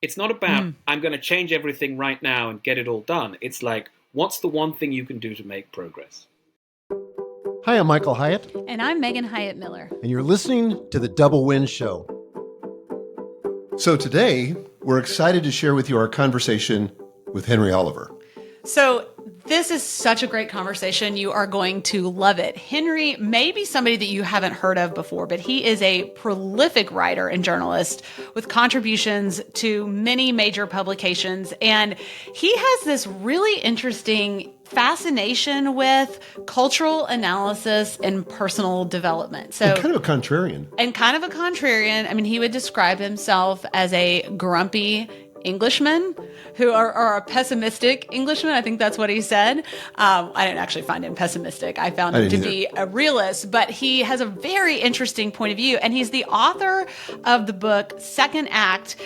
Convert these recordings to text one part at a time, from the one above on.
It's not about, I'm going to change everything right now and get it all done. It's like, what's the one thing you can do to make progress? Hi, I'm Michael Hyatt. And I'm Megan Hyatt Miller. And you're listening to The Double Win Show. So today, we're excited to share with you our conversation with Henry Oliver. So this is such a great conversation. You are going to love it. Henry may be somebody that you haven't heard of before, but he is a prolific writer and journalist with contributions to many major publications. And he has this really interesting fascination with cultural analysis and personal development. So, and kind of a contrarian. I mean, he would describe himself as a grumpy Englishman or a pessimistic Englishman. I think that's what he said. I didn't actually find him pessimistic. I found him to be a realist, but he has a very interesting point of view. And he's the author of the book Second Act,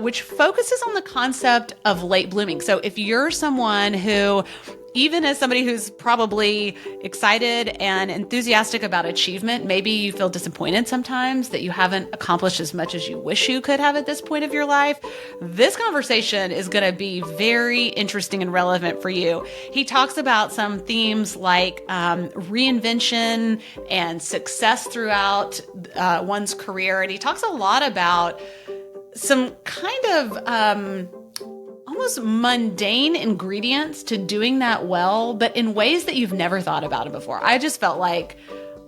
which focuses on the concept of late blooming. So if you're someone who, even as somebody who's probably excited and enthusiastic about achievement, maybe you feel disappointed sometimes that you haven't accomplished as much as you wish you could have at this point of your life, this conversation is going to be very interesting and relevant for you. He talks about some themes like reinvention and success throughout one's career. And he talks a lot about some kind of almost mundane ingredients to doing that well, but in ways that you've never thought about it before. I just felt like,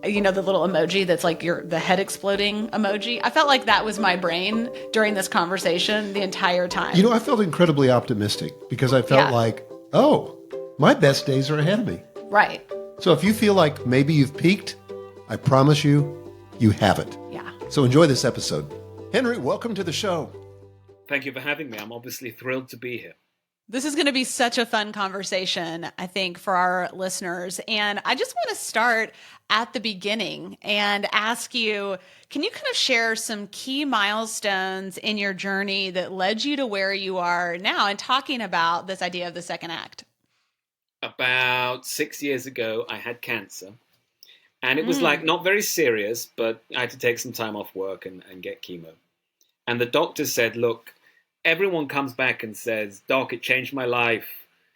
you know, the little emoji that's like the head exploding emoji. I felt like that was my brain during this conversation the entire time. You know, I felt incredibly optimistic because I felt like, oh, my best days are ahead of me. Right. So if you feel like maybe you've peaked, I promise you, you haven't. Yeah. So enjoy this episode. Henry, welcome to the show. Thank you for having me. I'm obviously thrilled to be here. This is going to be such a fun conversation, I think, for our listeners. And I just want to start at the beginning and ask you, can you kind of share some key milestones in your journey that led you to where you are now, and talking about this idea of the second act? About 6 years ago, I had cancer. And it was like not very serious, but I had to take some time off work and get chemo. And the doctor said, look, everyone comes back and says, Doc, it changed my life.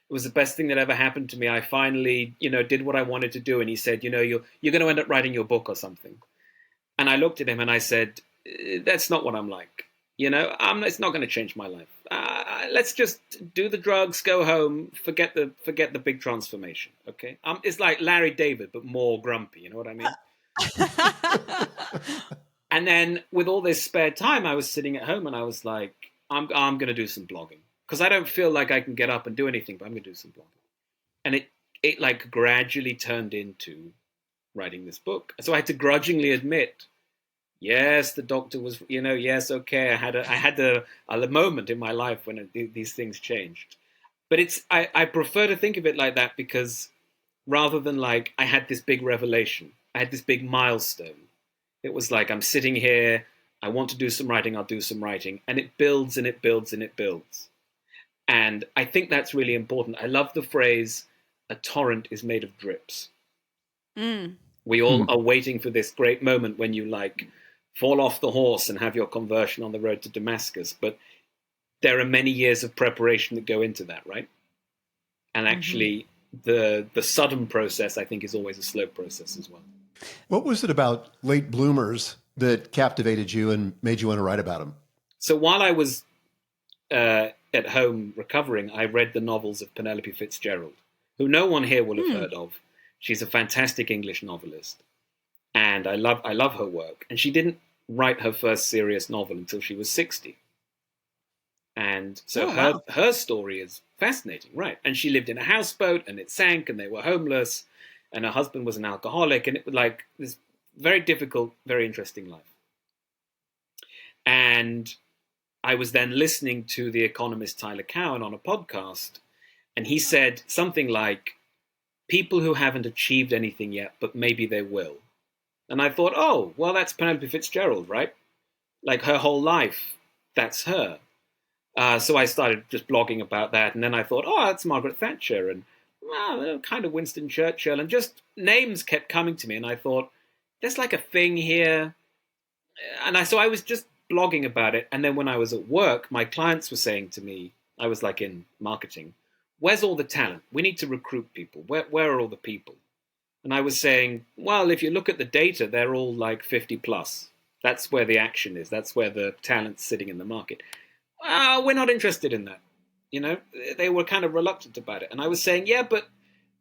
It was the best thing that ever happened to me. I finally, did what I wanted to do. And he said, you're going to end up writing your book or something. And I looked at him and I said, that's not what I'm like. It's not going to change my life. Let's just do the drugs, go home, forget the big transformation. Okay. It's like Larry David, but more grumpy. You know what I mean? And then with all this spare time, I was sitting at home and I was like, I'm going to do some blogging because I don't feel like I can get up and do anything, but I'm going to do some blogging. And it like gradually turned into writing this book. So I had to grudgingly admit, yes, the doctor was, yes, okay. I had a moment in my life when these things changed. But I prefer to think of it like that because rather than like I had this big revelation, I had this big milestone. It was like I'm sitting here. I want to do some writing, I'll do some writing. And it builds and it builds and it builds. And I think that's really important. I love the phrase, a torrent is made of drips. We all are waiting for this great moment when you like fall off the horse and have your conversion on the road to Damascus. But there are many years of preparation that go into that, right? And actually the sudden process, I think, is always a slow process as well. What was it about late bloomers that captivated you and made you want to write about them? So while I was at home recovering, I read the novels of Penelope Fitzgerald, who no one here will have heard of. She's a fantastic English novelist, and I love her work. And she didn't write her first serious novel until she was 60. And so her story is fascinating, right? And she lived in a houseboat, and it sank, and they were homeless, and her husband was an alcoholic, and it was like this very difficult, very interesting life. And I was then listening to the economist Tyler Cowen on a podcast, and he said something like, people who haven't achieved anything yet, but maybe they will. And I thought, oh, well, that's Penelope Fitzgerald, right? Like her whole life, that's her. So I started just blogging about that, and then I thought, oh, that's Margaret Thatcher, and kind of Winston Churchill, and just names kept coming to me, and I thought, there's like a thing here. And so I was just blogging about it. And then when I was at work, my clients were saying to me, I was like in marketing, where's all the talent? We need to recruit people. Where are all the people? And I was saying, well, if you look at the data, they're all like 50 plus. That's where the action is. That's where the talent's sitting in the market. We're not interested in that. You know, they were kind of reluctant about it. And I was saying, yeah, but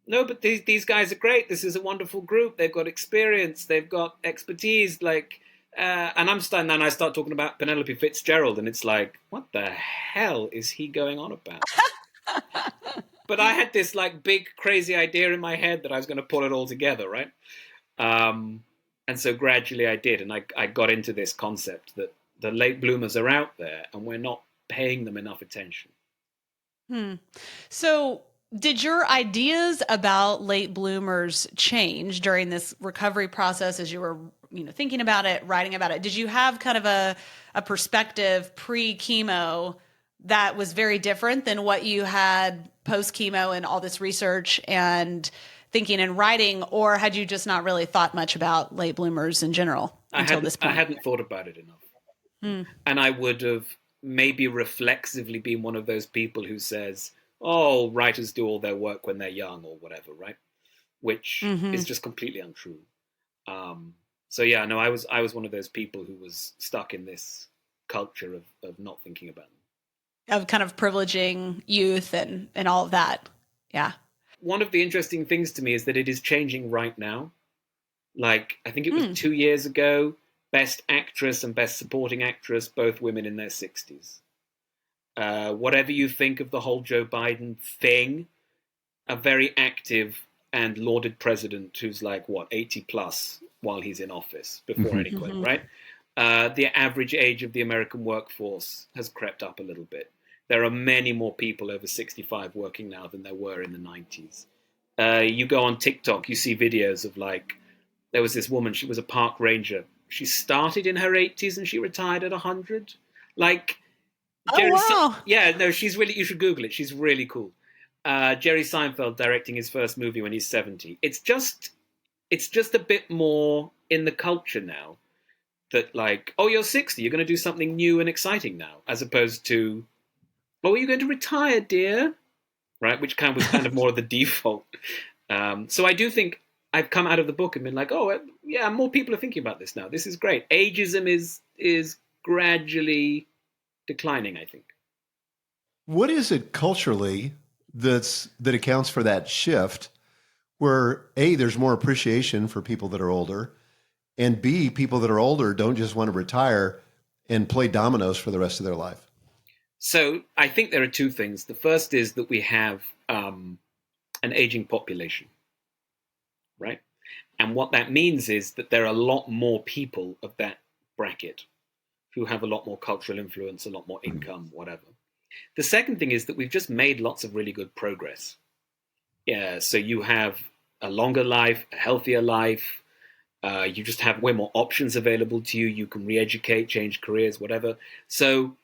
no, but these guys are great. This is a wonderful group. They've got experience. They've got expertise. Like, and I start talking about Penelope Fitzgerald, and it's like, what the hell is he going on about? But I had this like big crazy idea in my head that I was going to pull it all together, right? And so gradually I did, and I got into this concept that the late bloomers are out there, and we're not paying them enough attention. So did your ideas about late bloomers change during this recovery process as you were, thinking about it, writing about it? Did you have kind of a perspective pre-chemo that was very different than what you had post-chemo and all this research and thinking and writing, or had you just not really thought much about late bloomers in general until this point? I hadn't thought about it enough. And I would have maybe reflexively been one of those people who says, oh, writers do all their work when they're young or whatever, right? Which is just completely untrue. So yeah, no, I was one of those people who was stuck in this culture of not thinking about them. Of kind of privileging youth and all of that. Yeah. One of the interesting things to me is that it is changing right now. Like, I think it was 2 years ago, Best Actress and Best Supporting Actress, both women in their 60s. Whatever you think of the whole Joe Biden thing, a very active and lauded president who's like, 80 plus while he's in office before any quit, right? The average age of the American workforce has crept up a little bit. There are many more people over 65 working now than there were in the 90s. You go on TikTok, you see videos of like, there was this woman, she was a park ranger. She started in her 80s and she retired at 100. Like, she's really, you should Google it. She's really cool. Jerry Seinfeld directing his first movie when he's 70. It's just a bit more in the culture now that like, oh, you're 60, you're going to do something new and exciting now, as opposed to, oh, are you going to retire, dear? Right, which was kind of more of the default. So I do think I've come out of the book and been like, oh, yeah, more people are thinking about this now. This is great. Ageism is gradually declining, I think. What is it culturally that accounts for that shift where A, there's more appreciation for people that are older, and B, people that are older don't just want to retire and play dominoes for the rest of their life? So I think there are two things. The first is that we have an aging population, right? And what that means is that there are a lot more people of that bracket who have a lot more cultural influence, a lot more income, whatever. The second thing is that we've just made lots of really good progress. Yeah, so you have a longer life, a healthier life. You just have way more options available to you. You can re-educate, change careers, whatever. So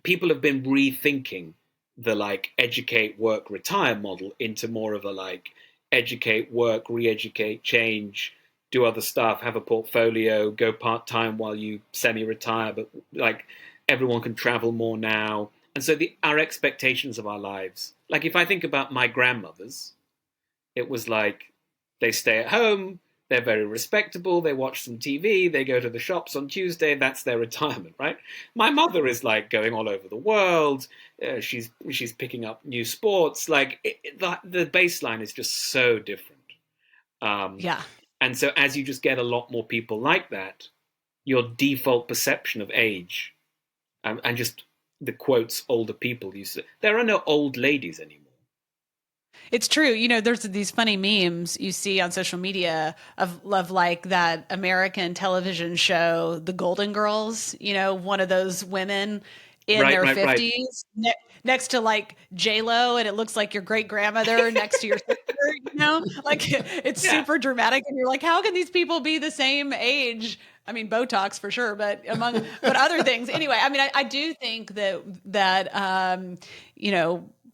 people have been rethinking the like educate, work, retire model into more of a like educate, work, re-educate, change, do other stuff, have a portfolio, go part-time while you semi-retire, but like everyone can travel more now. And so our expectations of our lives, like if I think about my grandmothers, it was like they stay at home, they're very respectable, they watch some TV, they go to the shops on Tuesday, that's their retirement, right? My mother is like going all over the world, she's picking up new sports, like the baseline is just so different. Yeah. And so as you just get a lot more people like that, your default perception of age, and just the quotes older people, there are no old ladies anymore. It's true. You know, there's these funny memes you see on social media of like that American television show, The Golden Girls, one of those women in their 50s next to like J-Lo, and it looks like your great grandmother next to your sister, like it's super dramatic. And you're like, how can these people be the same age? I mean, Botox for sure, but other things. Anyway, I mean, I do think that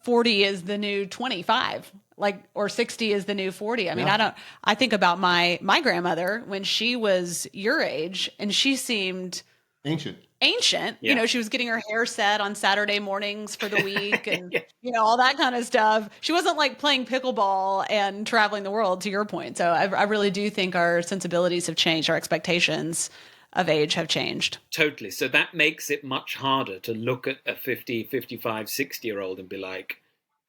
40 is the new 25, or 60 is the new 40. I mean, I think about my grandmother when she was your age, and she seemed Ancient. Ancient. Yeah. She was getting her hair set on Saturday mornings for the week and, Yeah. all that kind of stuff. She wasn't like playing pickleball and traveling the world, to your point. So I really do think our sensibilities have changed. Our expectations of age have changed. Totally. So that makes it much harder to look at a 50, 55, 60-year-old and be like,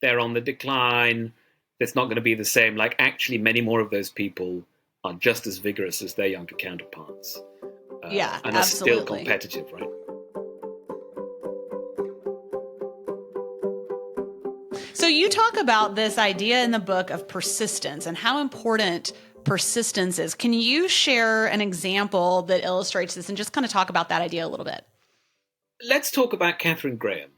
they're on the decline. It's not going to be the same. Like, actually, many more of those people are just as vigorous as their younger counterparts. Yeah, and are still absolutely. competitive, right? So you talk about this idea in the book of persistence and how important persistence is. Can you share an example that illustrates this and just kind of talk about that idea a little bit? Let's talk about Katharine Graham,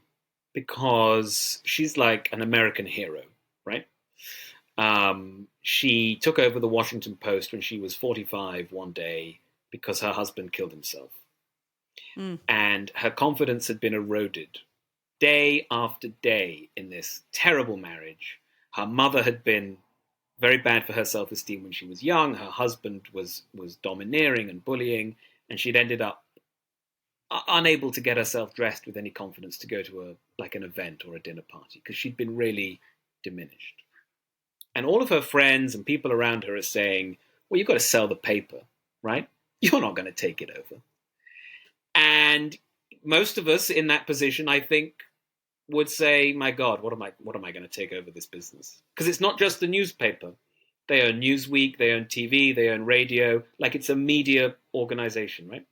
because she's like an American hero, right? She took over the Washington Post when she was 45 one day because her husband killed himself. And her confidence had been eroded day after day in this terrible marriage. Her mother had been very bad for her self-esteem when she was young. Her husband was domineering and bullying, and she'd ended up unable to get herself dressed with any confidence to go to an event or a dinner party because she'd been really diminished. And all of her friends and people around her are saying, well, you've got to sell the paper, right? You're not going to take it over. And most of us in that position, I think, would say, my God, what am I going to take over this business? Because it's not just the newspaper. They own Newsweek, they own TV, they own radio. Like, it's a media organization, right?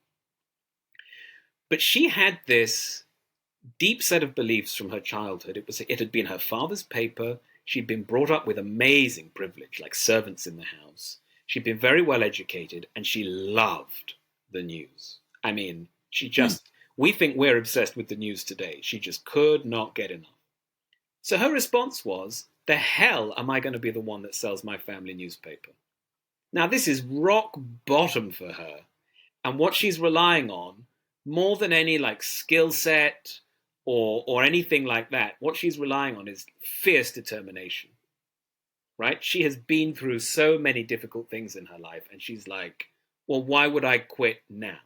But she had this deep set of beliefs from her childhood. It had been her father's paper. She'd been brought up with amazing privilege, like servants in the house. She'd been very well educated, and she loved the news. I mean, we think we're obsessed with the news today. She just could not get enough. So her response was, the hell am I going to be the one that sells my family newspaper? Now, this is rock bottom for her. And what she's relying on, more than any skill set or anything like that, what she's relying on is fierce determination, right? She has been through so many difficult things in her life, and she's like, well, why would I quit now?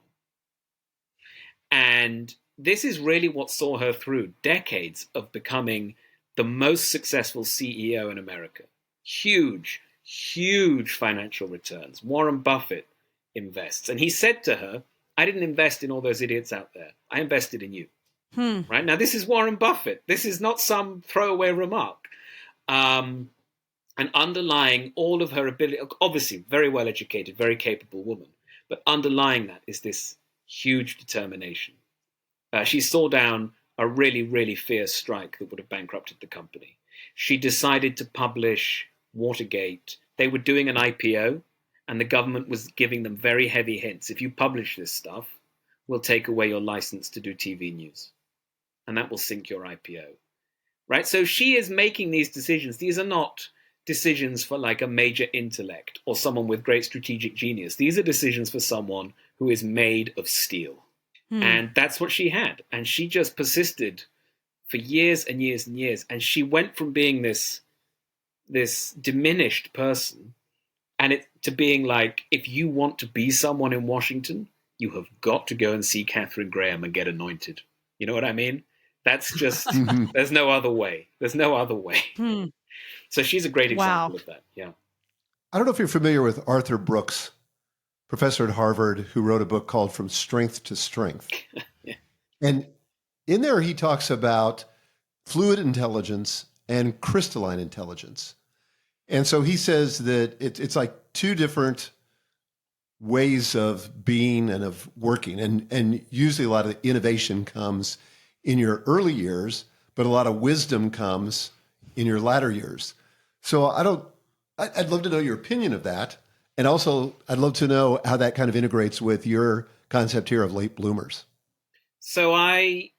And this is really what saw her through decades of becoming the most successful CEO in America. Huge, huge financial returns. Warren Buffett invests. And he said to her, I didn't invest in all those idiots out there. I invested in you. Right? Now, this is Warren Buffett. This is not some throwaway remark. And underlying all of her ability, obviously very well educated, very capable woman, but underlying that is this huge determination. She saw down a really, really fierce strike that would have bankrupted the company. She decided to publish Watergate. They were doing an IPO, and the government was giving them very heavy hints. If you publish this stuff, we'll take away your license to do TV news, and that will sink your IPO. Right? So she is making these decisions. These are not decisions for a major intellect or someone with great strategic genius. These are decisions for someone who is made of steel. And that's what she had. And she just persisted for years and years and years. And she went from being this diminished person to being if you want to be someone in Washington, you have got to go and see Katharine Graham and get anointed. You know what I mean? That's just, there's no other way. There's no other way. So she's a great example of that. Yeah. I don't know if you're familiar with Arthur Brooks, professor at Harvard, who wrote a book called From Strength to Strength. Yeah. And in there, he talks about fluid intelligence and crystalline intelligence. And so he says that it's like two different ways of being and of working. And usually a lot of the innovation comes in your early years, but a lot of wisdom comes in your latter years. So I'd love to know your opinion of that. And also, I'd love to know how that kind of integrates with your concept here of late bloomers. So I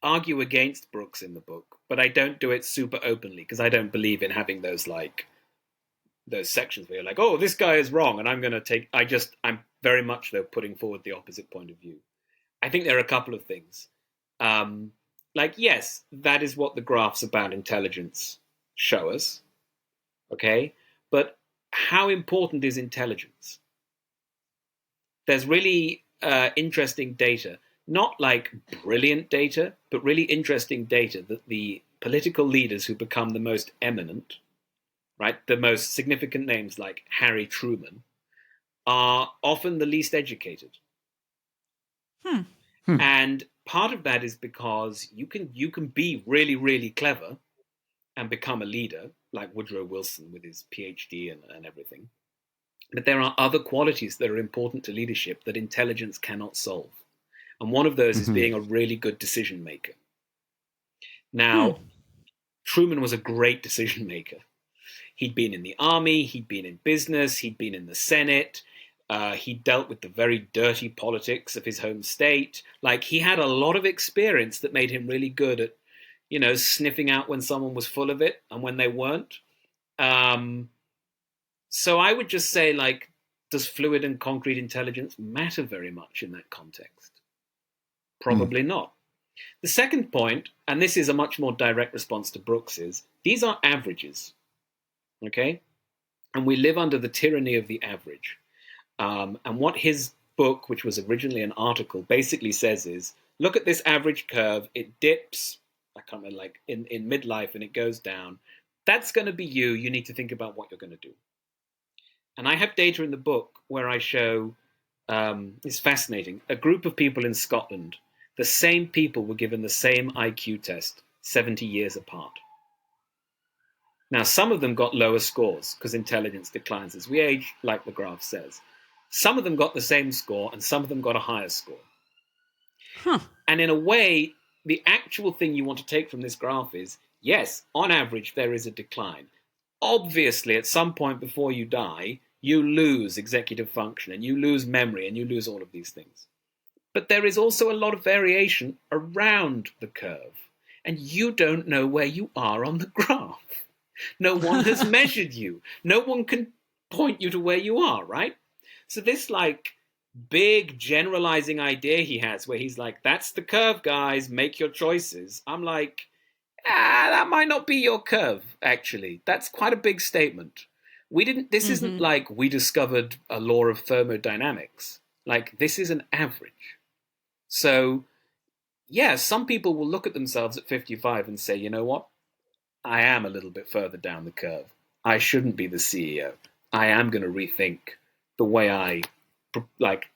argue against Brooks in the book, but I don't do it super openly because I don't believe in having those sections where you're like, oh, this guy is wrong, and I'm very much, though, putting forward the opposite point of view. I think there are a couple of things. Yes, that is what the graphs about intelligence show us, okay? But how important is intelligence? There's really interesting data not like brilliant data, but really interesting data that the political leaders who become the most eminent, right, the most significant names like Harry Truman, are often the least educated. And part of that is because you can be really, really clever and become a leader, like Woodrow Wilson with his PhD and everything. But there are other qualities that are important to leadership that intelligence cannot solve. And one of those is being a really good decision maker. Now, Truman was a great decision maker. He'd been in the army, he'd been in business, he'd been in the Senate. He dealt with the very dirty politics of his home state. Like, he had a lot of experience that made him really good at, sniffing out when someone was full of it and when they weren't. So I would just say, like, does fluid and concrete intelligence matter very much in that context? Probably not. The second point, and this is a much more direct response to Brooks's, these are averages, okay? And we live under the tyranny of the average. And what his book, which was originally an article, basically says is, look at this average curve. It dips, I can't remember, like in midlife, and it goes down. That's going to be you. You need to think about what you're going to do. And I have data in the book where I show, it's fascinating, a group of people in Scotland, the same people were given the same IQ test 70 years apart. Now, some of them got lower scores because intelligence declines as we age, like the graph says. Some of them got the same score, and some of them got a higher score. And in a way, the actual thing you want to take from this graph is, yes, on average, there is a decline. Obviously, at some point before you die, you lose executive function, and you lose memory, and you lose all of these things. But there is also a lot of variation around the curve, and you don't know where you are on the graph. No one has measured you. No one can point you to where you are, right? So this like big generalizing idea he has where he's like, that's the curve, guys, make your choices. I'm like, that might not be your curve, actually. That's quite a big statement. This isn't like we discovered a law of thermodynamics. Like, this is an average. So, yeah, some people will look at themselves at 55 and say, you know what? I am a little bit further down the curve. I shouldn't be the CEO. I am going to rethink the way I, like,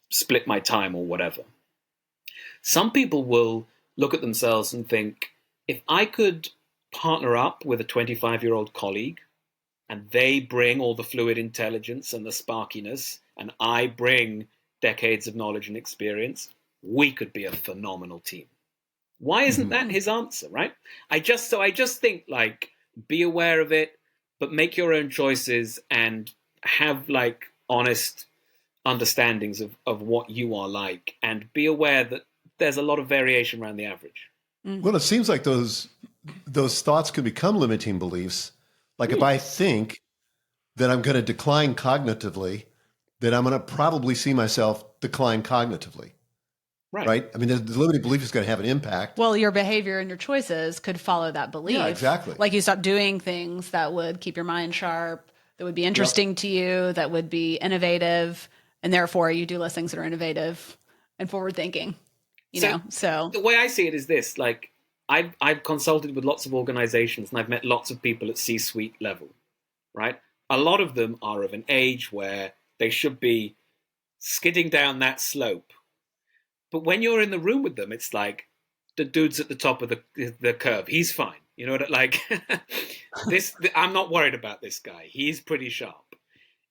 split my time or whatever. Some people will look at themselves and think, if I could partner up with a 25-year-old colleague and they bring all the fluid intelligence and the sparkiness and I bring decades of knowledge and experience, we could be a phenomenal team. Why isn't that his answer, right? I just think, like, be aware of it, but make your own choices and have, like, honest understandings of what you are like, and be aware that there's a lot of variation around the average. Well, it seems like those thoughts can become limiting beliefs. Like if I think that I'm going to decline cognitively, then I'm going to probably see myself decline cognitively. Right? I mean, the limiting belief is going to have an impact. Well, your behavior and your choices could follow that belief. Yeah, exactly. Like you stop doing things that would keep your mind sharp, that would be interesting to you, that would be innovative, and therefore you do less things that are innovative and forward thinking. You know, so the way I see it is this: like, I've consulted with lots of organizations and I've met lots of people at C-suite level, right? A lot of them are of an age where they should be skidding down that slope. But when you're in the room with them, it's like the dude's at the top of the curve. He's fine. You know what? Like I'm not worried about this guy. He's pretty sharp.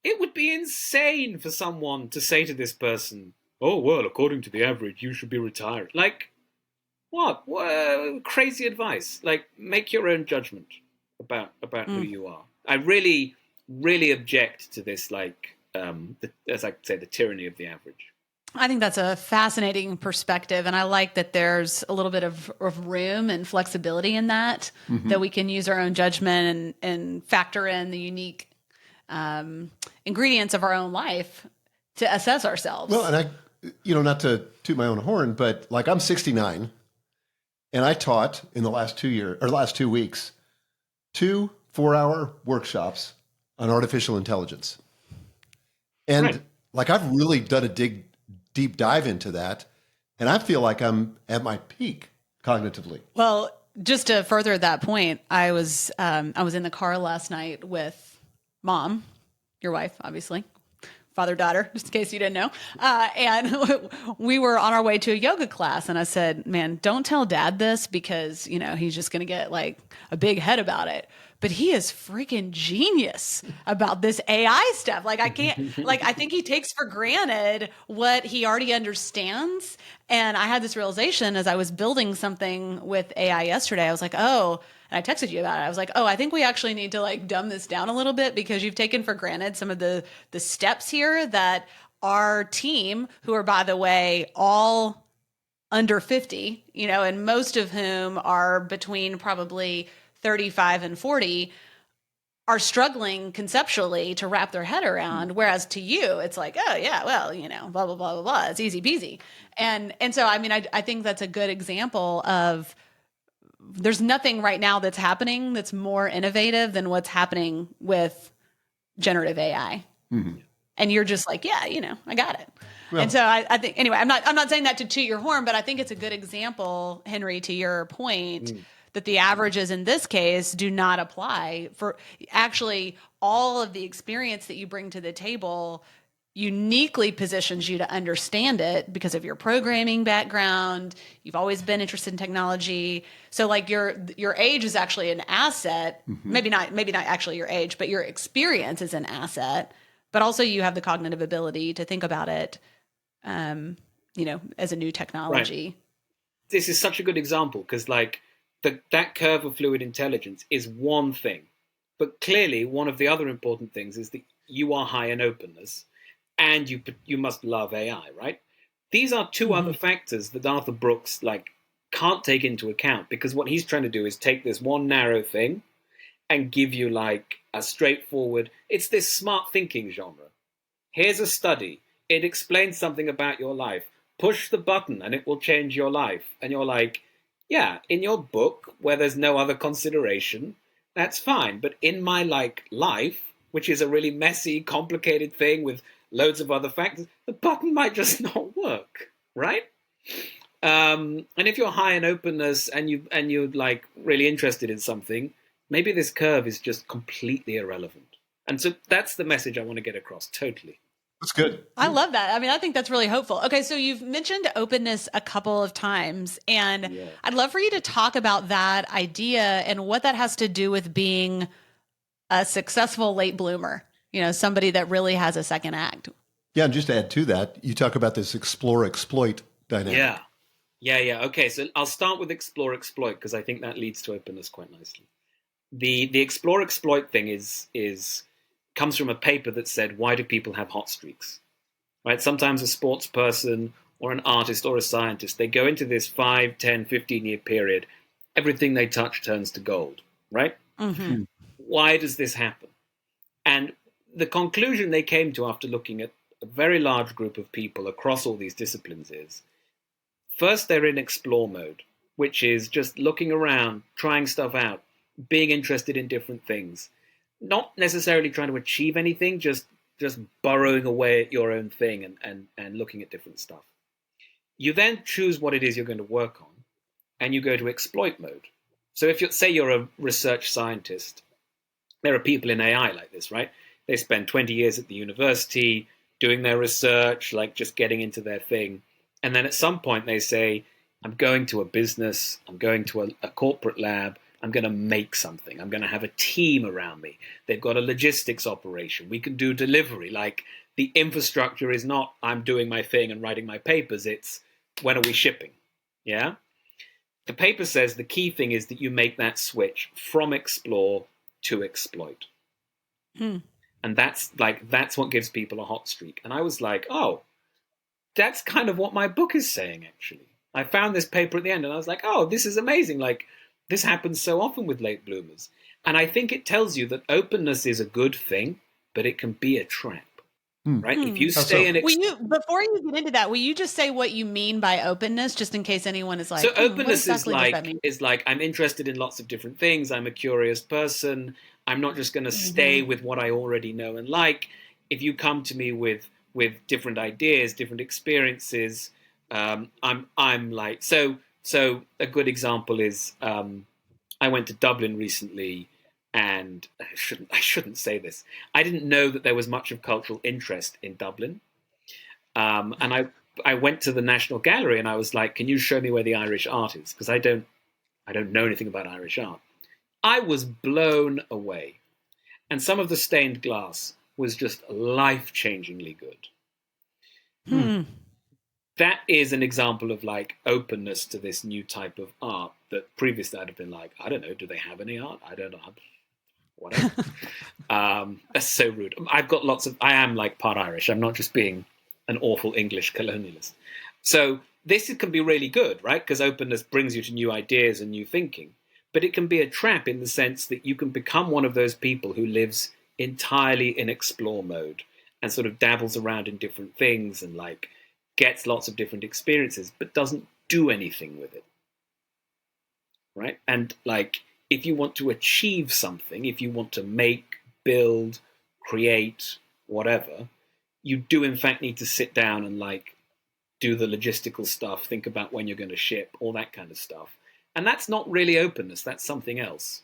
It would be insane for someone to say to this person, "Oh well, according to the average, you should be retired." Like, what? Crazy advice. Like, make your own judgment about who you are. I really, really object to this. Like, as I say, the tyranny of the average. I think that's a fascinating perspective. And I like that there's a little bit of room and flexibility in that, that we can use our own judgment and factor in the unique ingredients of our own life to assess ourselves. Well, and I, not to toot my own horn, but like I'm 69 and I taught in the last 2 weeks, 2 4-hour workshops on artificial intelligence. And like, I've really done a deep dive into that. And I feel like I'm at my peak cognitively. Well, just to further that point, I was in the car last night with Mom, your wife, obviously, father daughter, just in case you didn't know, and we were on our way to a yoga class, and I said, "Man, don't tell Dad this because he's just going to get like a big head about it." But he is freaking genius about this AI stuff. Like I think he takes for granted what he already understands. And I had this realization as I was building something with AI yesterday. I was like, oh, and I texted you about it. I was like, oh, I think we actually need to like dumb this down a little bit because you've taken for granted some of the steps here that our team, who are, by the way, all under 50, and most of whom are between probably 35 and 40, are struggling conceptually to wrap their head around. Whereas to you, it's like, oh yeah, well, blah, blah, blah, blah, blah. It's easy peasy. And so, I mean, I think that's a good example of there's nothing right now that's happening that's more innovative than what's happening with generative AI. Mm-hmm. And you're just like, yeah, I got it. Well, and so I think, anyway, I'm not saying that to toot your horn, but I think it's a good example, Henry, to your point, that the averages in this case do not apply. For actually all of the experience that you bring to the table uniquely positions you to understand it because of your programming background. You've always been interested in technology. So like your age is actually an asset. Mm-hmm. Maybe not actually your age, but your experience is an asset. But also you have the cognitive ability to think about it, as a new technology. Right. This is such a good example because like that curve of fluid intelligence is one thing. But clearly one of the other important things is that you are high in openness and you must love AI, right? These are two other factors that Arthur Brooks like can't take into account because what he's trying to do is take this one narrow thing and give you like a straightforward, it's this smart thinking genre. Here's a study. It explains something about your life. Push the button and it will change your life. And you're like, yeah, in your book where there's no other consideration, that's fine. But in my like life, which is a really messy, complicated thing with loads of other factors, the button might just not work, right? And if you're high in openness and you're like really interested in something, maybe this curve is just completely irrelevant. And so that's the message I want to get across, totally. That's good. I love that. I mean, I think that's really hopeful. Okay, so you've mentioned openness a couple of times, and I'd love for you to talk about that idea and what that has to do with being a successful late bloomer, somebody that really has a second act. Yeah, and just to add to that, you talk about this explore-exploit dynamic. Yeah. Okay, so I'll start with explore-exploit because I think that leads to openness quite nicely. The explore-exploit thing comes from a paper that said, why do people have hot streaks? Right? Sometimes a sports person or an artist or a scientist, they go into this 5, 10, 15-year period. Everything they touch turns to gold, right? Mm-hmm. Why does this happen? And the conclusion they came to after looking at a very large group of people across all these disciplines is, first, they're in explore mode, which is just looking around, trying stuff out, being interested in different things. Not necessarily trying to achieve anything, just burrowing away at your own thing and looking at different stuff. You then choose what it is you're going to work on, and you go to exploit mode. So if you're a research scientist, there are people in AI like this, right? They spend 20 years at the university doing their research, like just getting into their thing. And then at some point they say, I'm going to a business, I'm going to a corporate lab, I'm going to make something. I'm going to have a team around me. They've got a logistics operation. We can do delivery. Like the infrastructure is not I'm doing my thing and writing my papers. It's when are we shipping? Yeah. The paper says the key thing is that you make that switch from explore to exploit. And that's what gives people a hot streak. And I was like, oh, that's kind of what my book is saying, actually. I found this paper at the end and I was like, oh, this is amazing. Like, this happens so often with late bloomers. And I think it tells you that openness is a good thing, but it can be a trap, right? If you stay in... Before you get into that, will you just say what you mean by openness, just in case anyone is like, so openness is like, I'm interested in lots of different things. I'm a curious person. I'm not just going to stay with what I already know and like. If you come to me with different ideas, different experiences, I'm like so. A good example is I went to Dublin recently, and I shouldn't say this. I didn't know that there was much of cultural interest in Dublin, and I went to the National Gallery and I was like, "Can you show me where the Irish art is?" Because I don't know anything about Irish art. I was blown away, and some of the stained glass was just life-changingly good. Hmm. That is an example of like openness to this new type of art that previously I'd have been like, I don't know, do they have any art? I don't know, whatever. That's so rude. I am like part Irish. I'm not just being an awful English colonialist. So this can be really good, right? Because openness brings you to new ideas and new thinking. But it can be a trap in the sense that you can become one of those people who lives entirely in explore mode and sort of dabbles around in different things and like gets lots of different experiences, but doesn't do anything with it. Right? And like, if you want to achieve something, if you want to make, build, create, whatever, you do in fact need to sit down and like do the logistical stuff, think about when you're going to ship, all that kind of stuff. And that's not really openness, that's something else.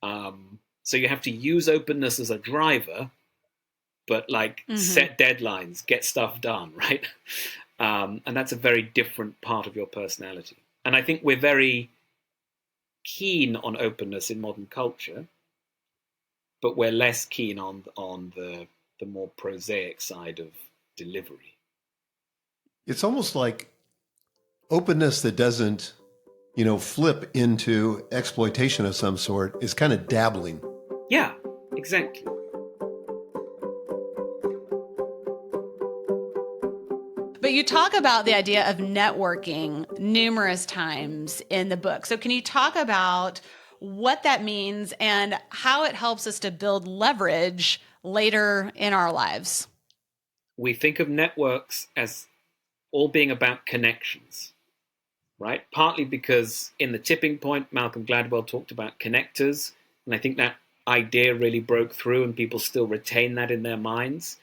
So you have to use openness as a driver, but like set deadlines, get stuff done, right? And that's a very different part of your personality. And I think we're very keen on openness in modern culture, but we're less keen on the more prosaic side of delivery. It's almost like openness that doesn't, flip into exploitation of some sort is kind of dabbling. Yeah, exactly. But you talk about the idea of networking numerous times in the book. So can you talk about what that means and how it helps us to build leverage later in our lives? We think of networks as all being about connections, right? Partly because in The Tipping Point, Malcolm Gladwell talked about connectors, and I think that idea really broke through and people still retain that in their minds.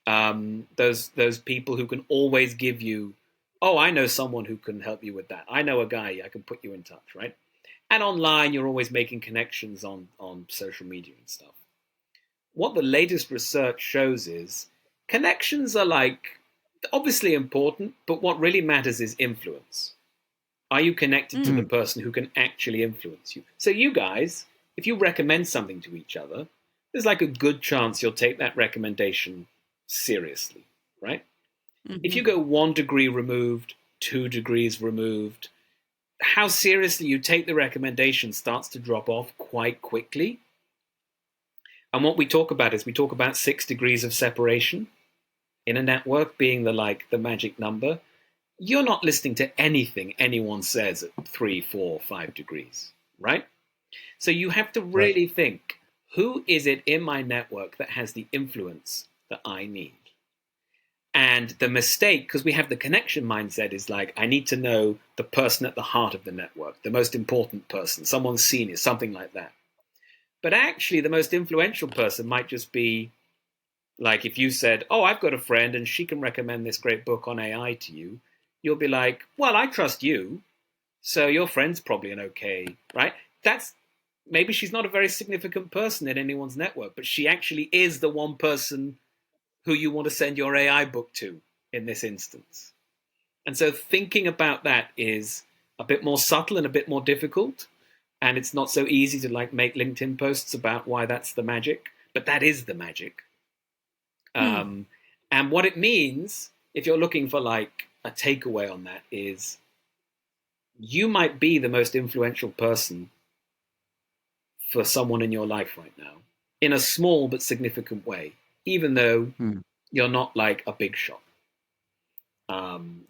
Those people who can always give you, oh, I know someone who can help you with that. I know a guy, I can put you in touch, right? And online, you're always making connections on social media and stuff. What the latest research shows is connections are like obviously important, but what really matters is influence. Are you connected to the person who can actually influence you? So you guys, if you recommend something to each other, there's like a good chance you'll take that recommendation seriously, right? If you go 1 degree removed, 2 degrees removed, how seriously you take the recommendation starts to drop off quite quickly. And what we talk about is we talk about 6 degrees of separation in a network being the magic number. You're not listening to anything anyone says at 3, 4, 5 degrees, right? So you have to really think, who is it in my network that has the influence that I need? And the mistake, because we have the connection mindset, is like, I need to know the person at the heart of the network, the most important person, someone senior, something like that. But actually, the most influential person might just be, like, if you said, oh, I've got a friend and she can recommend this great book on AI to you, you'll be like, well, I trust you, so your friend's probably an okay, right? Maybe she's not a very significant person in anyone's network, but she actually is the one person who you want to send your AI book to in this instance. And so thinking about that is a bit more subtle and a bit more difficult. And it's not so easy to like make LinkedIn posts about why that's the magic, but that is the magic. And what it means, if you're looking for like a takeaway on that, is you might be the most influential person for someone in your life right now in a small but significant way, even though you're not like a big shot.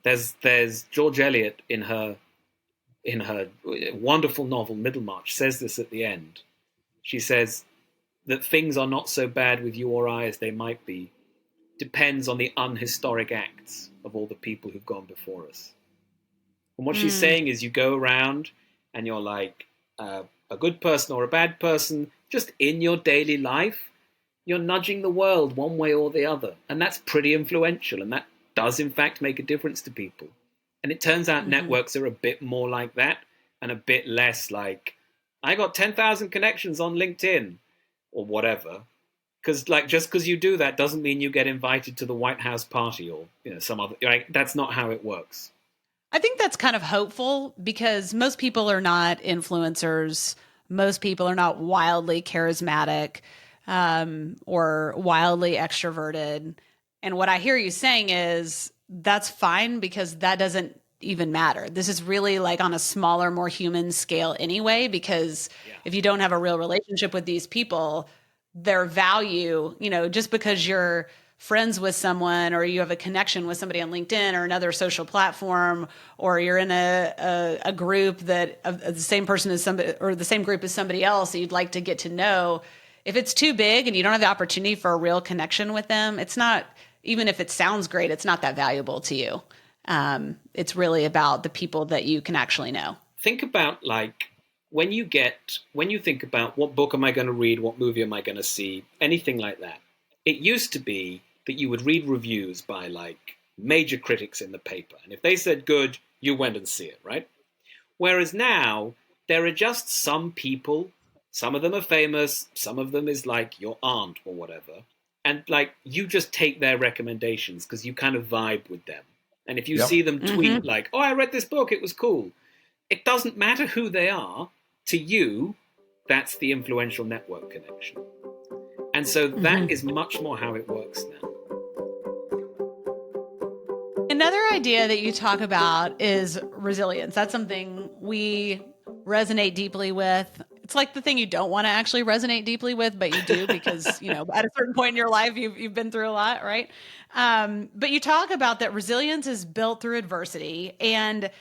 There's George Eliot in her wonderful novel Middlemarch says this at the end. She says that things are not so bad with you or I as they might be, depends on the unhistoric acts of all the people who've gone before us. And what she's saying is you go around and you're like a good person or a bad person, just in your daily life, you're nudging the world one way or the other. And that's pretty influential. And that does, in fact, make a difference to people. And it turns out Mm-hmm. networks are a bit more like that and a bit less like, I got 10,000 connections on LinkedIn or whatever. Because like just because you do that doesn't mean you get invited to the White House party or some other. Like that's not how it works. I think that's kind of hopeful because most people are not influencers. Most people are not wildly charismatic or wildly extroverted. And what I hear you saying is that's fine because that doesn't even matter. This is really like on a smaller, more human scale anyway, because Yeah. if you don't have a real relationship with these people, their value, just because you're friends with someone or you have a connection with somebody on LinkedIn or another social platform, or you're in a group that of the same person as somebody or the same group as somebody else that you'd like to get to know. If it's too big and you don't have the opportunity for a real connection with them, it's not, even if it sounds great, it's not that valuable to you. It's really about the people that you can actually know. Think about like when you think about what book am I going to read, what movie am I going to see, anything like that. It used to be that you would read reviews by like major critics in the paper, and if they said good, you went and see it, right? Whereas now there are just some people, some of them are famous, some of them is like your aunt or whatever, and like you just take their recommendations because you kind of vibe with them. And if you Yep. see them tweet like, "Oh, I read this book, it was cool," it doesn't matter who they are to you. That's the influential network connection. And so that is much more how it works now. Another idea that you talk about is resilience. That's something we resonate deeply with. It's like the thing you don't want to actually resonate deeply with, but you do because, at a certain point in your life, you've been through a lot, right? But you talk about that resilience is built through adversity. And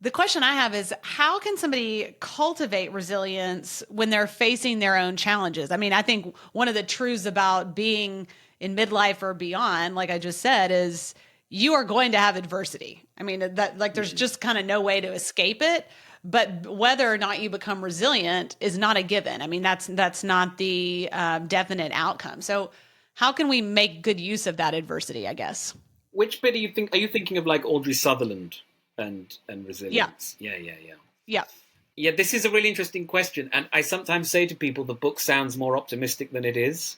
the question I have is how can somebody cultivate resilience when they're facing their own challenges? I mean, I think one of the truths about being in midlife or beyond, like I just said, is you are going to have adversity. I mean, that like there's just kind of no way to escape it. But whether or not you become resilient is not a given. I mean, that's not the definite outcome. So, how can we make good use of that adversity? I guess. Which bit do you think? Are you thinking of like Audrey Sutherland and Yeah. resilience? Yeah. Yeah. Yeah, this is a really interesting question, and I sometimes say to people the book sounds more optimistic than it is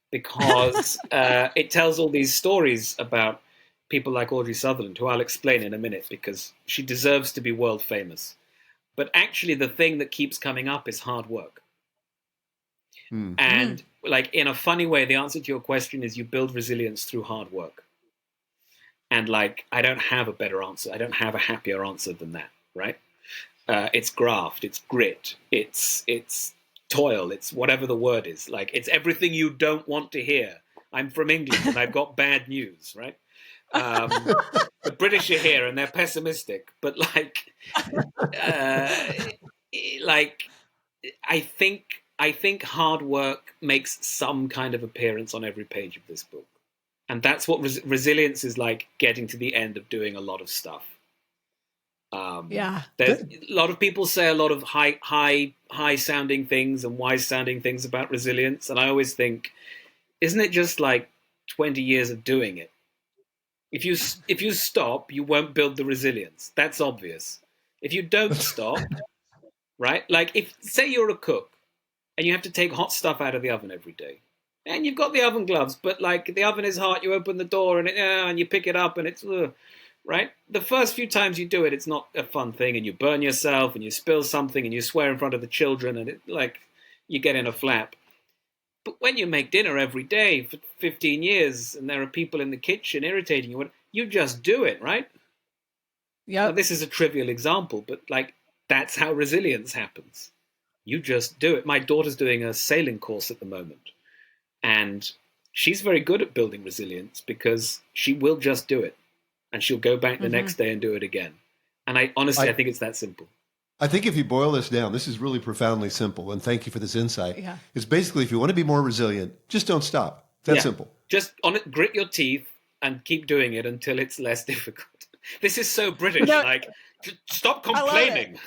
because it tells all these stories about people like Audrey Sutherland, who I'll explain in a minute because she deserves to be world famous. But actually, the thing that keeps coming up is hard work. Hmm. And like in a funny way, the answer to your question is you build resilience through hard work. And like, I don't have a better answer. I don't have a happier answer than that, right? It's graft, it's grit, it's toil, it's whatever the word is. Like, it's everything you don't want to hear. I'm from England and I've got bad news, right? The British are here and they're pessimistic, but uh, like I think hard work makes some kind of appearance on every page of this book, and that's what resilience is like. Getting to the end of doing a lot of stuff. Yeah. There's a lot of people say a lot of high sounding things and wise sounding things about resilience, and I always think, isn't it just like 20 years of doing it? If you stop, you won't build the resilience. That's obvious. If you don't stop, right? Like if say you're a cook and you have to take hot stuff out of the oven every day, and you've got the oven gloves, but like the oven is hot, you open the door and you pick it up and it's right. The first few times you do it, it's not a fun thing, and you burn yourself and you spill something and you swear in front of the children and it like you get in a flap. But when you make dinner every day for 15 years and there are people in the kitchen irritating you, you just do it, right? Now, Yep. this is a trivial example, but like that's how resilience happens. You just do it. My daughter's doing a sailing course at the moment, and she's very good at building resilience because she will just do it, and she'll go back the next day and do it again. And I honestly, I think it's that simple. I think if you boil this down, this is really profoundly simple. And thank you for this insight. Yeah. It's basically if you want to be more resilient, just don't stop. That's simple. Just on it, grit your teeth and keep doing it until it's less difficult. This is so British. Like, stop complaining.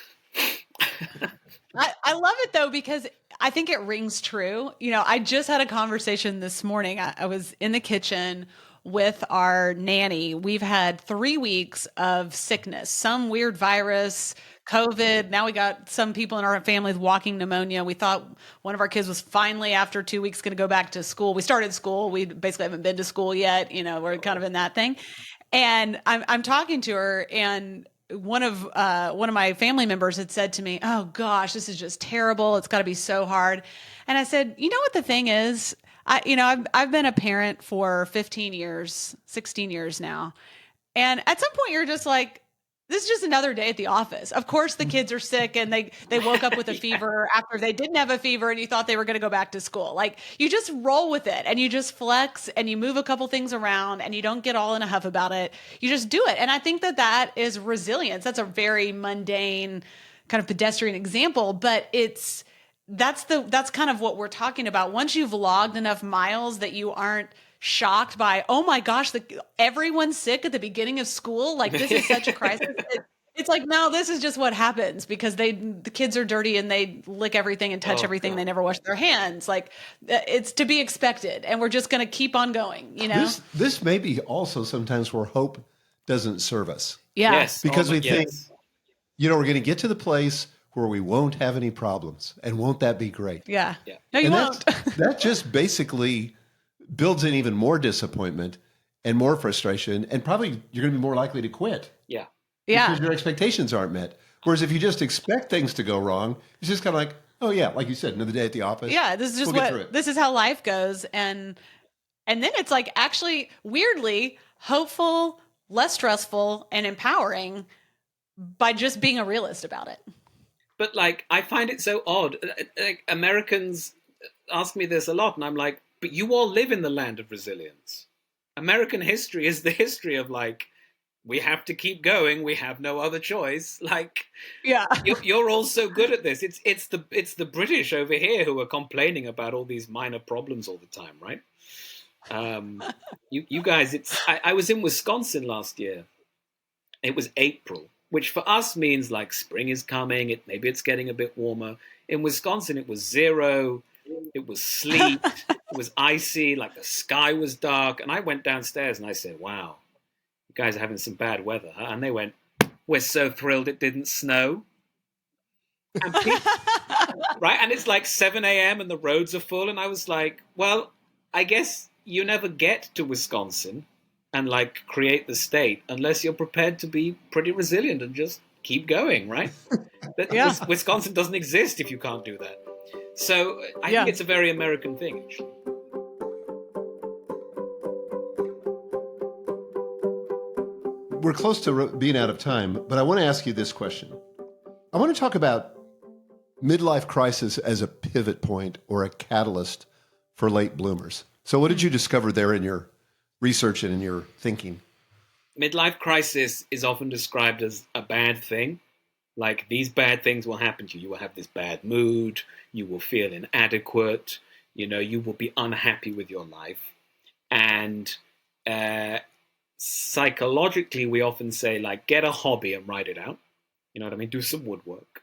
I love it though, because I think it rings true. I just had a conversation this morning. I was in the kitchen with our nanny, we've had 3 weeks of sickness, some weird virus, COVID. Now we got some people in our family with walking pneumonia. We thought one of our kids was finally, after 2 weeks, going to go back to school. We started school. We basically haven't been to school yet. We're kind of in that thing. And I'm talking to her, and one of my family members had said to me, "Oh gosh, this is just terrible. It's got to be so hard." And I said, "You know what the thing is? I've been a parent for 15 years, 16 years now. And at some point you're just like, this is just another day at the office. Of course the kids are sick and they woke up with a fever after they didn't have a fever and you thought they were going to go back to school. Like, you just roll with it and you just flex and you move a couple things around and you don't get all in a huff about it. You just do it. And I think that is resilience. That's a very mundane kind of pedestrian example, but that's kind of what we're talking about. Once you've logged enough miles that you aren't shocked by, oh my gosh, everyone's sick at the beginning of school. Like, this is such a crisis. It's like, no, this is just what happens because the kids are dirty and they lick everything and touch everything. God. They never wash their hands. Like, it's to be expected. And we're just going to keep on going, This may be also sometimes where hope doesn't serve us. Yeah. Yes. Because we think, we're going to get to the place where we won't have any problems. And won't that be great? Yeah. No, you won't. That just basically builds in even more disappointment and more frustration. And probably you're going to be more likely to quit. Yeah. Yeah. Because your expectations aren't met. Whereas if you just expect things to go wrong, it's just kind of like, oh yeah, like you said, another day at the office. Yeah, this is just this is how life goes. And then it's like actually weirdly hopeful, less stressful, and empowering by just being a realist about it. But like, I find it so odd. Like, Americans ask me this a lot, and I'm like, but you all live in the land of resilience. American history is the history of like, we have to keep going. We have no other choice. Like, yeah, you're all so good at this. It's the British over here who are complaining about all these minor problems all the time, right? You guys, I was in Wisconsin last year. It was April, which for us means like spring is coming. Maybe it's getting a bit warmer. In Wisconsin, it was 0. It was sleet. It was icy. Like, the sky was dark. And I went downstairs and I said, "Wow, you guys are having some bad weather." Huh? And they went, "We're so thrilled it didn't snow." And right? And it's like 7 a.m. and the roads are full. And I was like, well, I guess you never get to Wisconsin and like create the state unless you're prepared to be pretty resilient and just keep going, right? Yeah. Wisconsin doesn't exist if you can't do that. So I think it's a very American thing, actually. We're close to being out of time, but I want to ask you this question. I want to talk about midlife crisis as a pivot point or a catalyst for late bloomers. So what did you discover there in your research and in your thinking? Midlife crisis is often described as a bad thing. Like, these bad things will happen to you. You will have this bad mood. You will feel inadequate. You will be unhappy with your life. And psychologically, we often say, like, get a hobby and write it out. You know what I mean? Do some woodwork.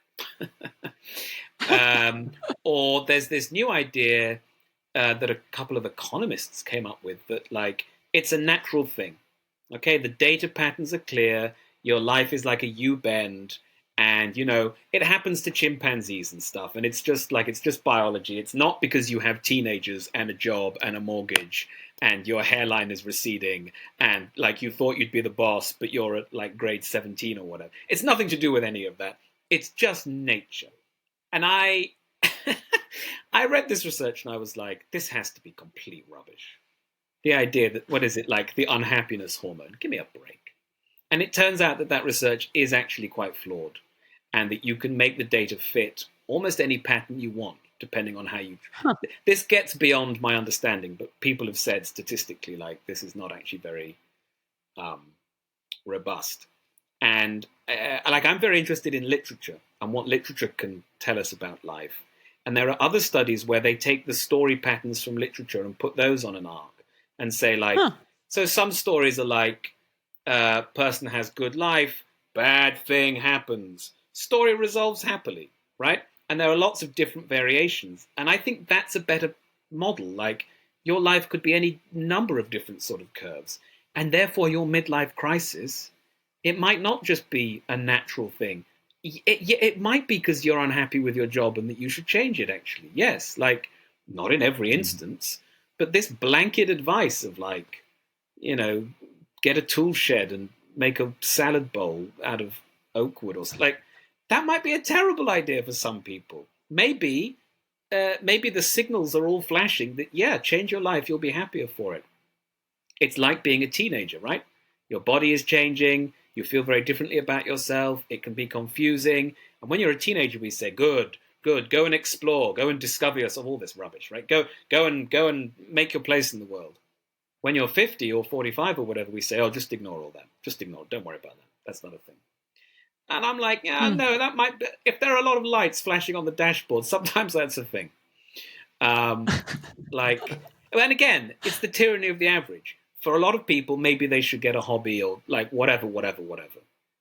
Or there's this new idea that a couple of economists came up with that, like, it's a natural thing. Okay, the data patterns are clear. Your life is like a U-bend. And, it happens to chimpanzees and stuff. And it's just biology. It's not because you have teenagers and a job and a mortgage and your hairline is receding and like you thought you'd be the boss, but you're at like grade 17 or whatever. It's nothing to do with any of that. It's just nature. And I read this research and I was like, this has to be complete rubbish. The idea that, what is it, like the unhappiness hormone? Give me a break. And it turns out that research is actually quite flawed and that you can make the data fit almost any pattern you want, depending on how you... This gets beyond my understanding, but people have said statistically, like, this is not actually very robust. And I'm very interested in literature and what literature can tell us about life. And there are other studies where they take the story patterns from literature and put those on an arc and say, like, so some stories are like, person has good life, bad thing happens, story resolves happily, right? And there are lots of different variations. And I think that's a better model. Like, Your life could be any number of different sort of curves. And therefore, your midlife crisis, it might not just be a natural thing. It might be because you're unhappy with your job and that you should change it, actually. Yes, like, not in every instance, but this blanket advice of, like, you know, get a tool shed and make a salad bowl out of oak wood or like that might be a terrible idea for some people. Maybe the signals are all flashing that, yeah, change your life, you'll be happier for it. It's like being a teenager, right? Your body is changing, you feel very differently about yourself, it can be confusing. And when you're a teenager, we say, good, good, go and explore, go and discover yourself, all this rubbish, right? Go and make your place in the world. When you're 50 or 45 or whatever, we say, oh, just ignore all that. Just ignore it. Don't worry about that. That's not a thing. And I'm like, yeah, no, that might be, if there are a lot of lights flashing on the dashboard, sometimes that's a thing. Like, and again, it's the tyranny of the average. For a lot of people, maybe they should get a hobby or like whatever.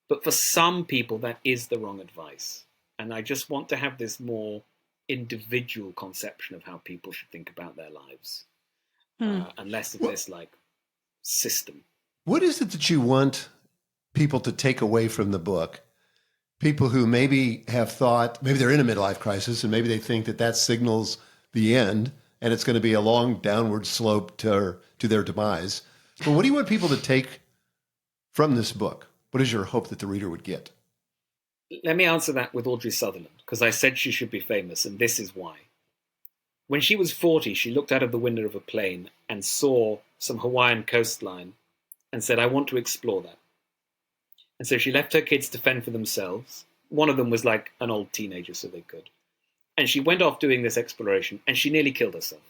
But for some people, that is the wrong advice. And I just want to have this more individual conception of how people should think about their lives, and less of this like system. What is it that you want people to take away from the book? People who maybe have thought, maybe they're in a midlife crisis and maybe they think that that signals the end and it's going to be a long downward slope to their demise. But what do you want people to take from this book? What is your hope that the reader would get? Let me answer that with Audrey Sutherland, because I said she should be famous, and this is why. When she was 40, she looked out of the window of a plane and saw some Hawaiian coastline and said, I want to explore that. And so she left her kids to fend for themselves. One of them was like an old teenager, so they could. And she went off doing this exploration, and she nearly killed herself.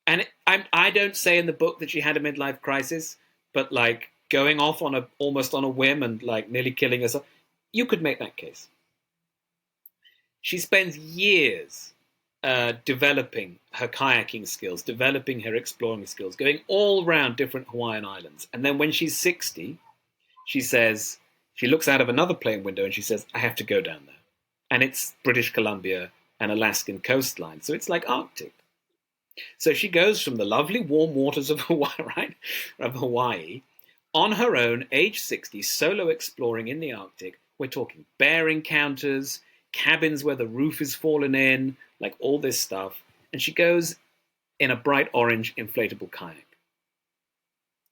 And I don't say in the book that she had a midlife crisis, but like going off on almost on a whim and like nearly killing herself, you could make that case. She spends years developing her kayaking skills, developing her exploring skills, going all around different Hawaiian islands. And then when she's 60, she says, she looks out of another plane window and she says, I have to go down there. And it's British Columbia and Alaskan coastline. So it's like Arctic. So she goes from the lovely warm waters of Hawaii, right? Of Hawaii, on her own, age 60, solo exploring in the Arctic. We're talking bear encounters, cabins where the roof is fallen in, like all this stuff. And she goes in a bright orange inflatable kayak.